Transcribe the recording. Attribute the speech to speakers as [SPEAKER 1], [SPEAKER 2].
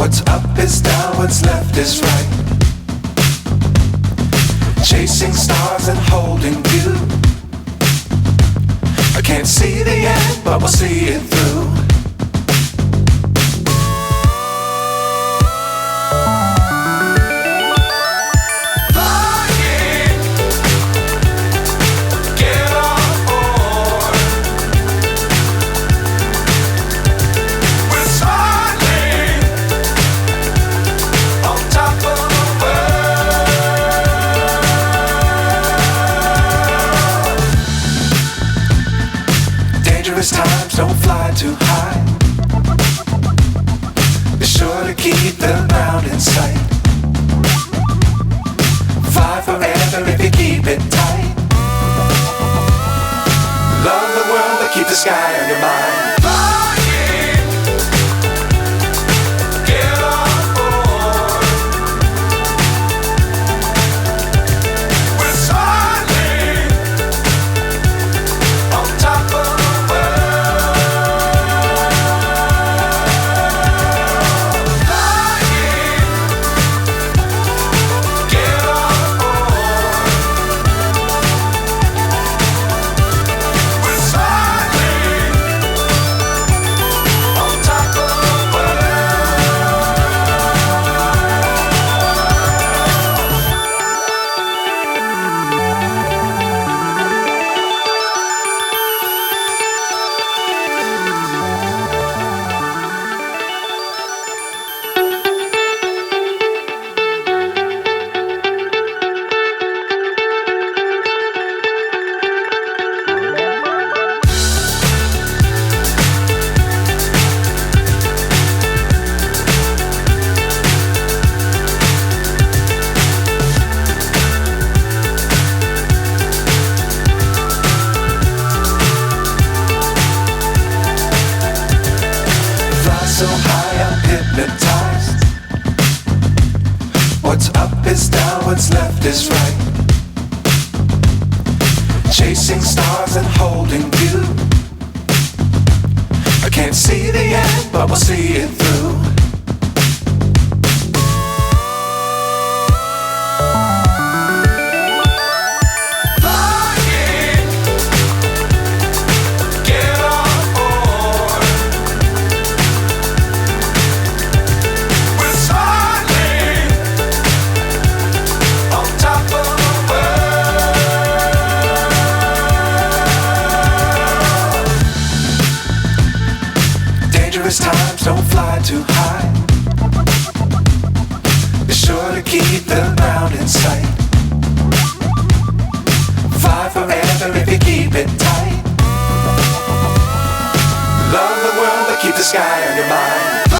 [SPEAKER 1] What's up is down, what's left is right. Chasing stars and holding you. I can't see the end, but we'll see it through. Dangerous times, don't fly too high. Be sure to keep the ground in sight. Fly forever if you keep it tight. Love the world, but keep the sky on your mind. So high, I'm hypnotized. What's up is down, what's left is right. Chasing stars and holding you. I can't see the end, but we'll see it through. Dangerous times, don't fly too high. Be sure to keep the ground in sight. Fly forever if you keep it tight. Love the world, but keep the sky on your mind.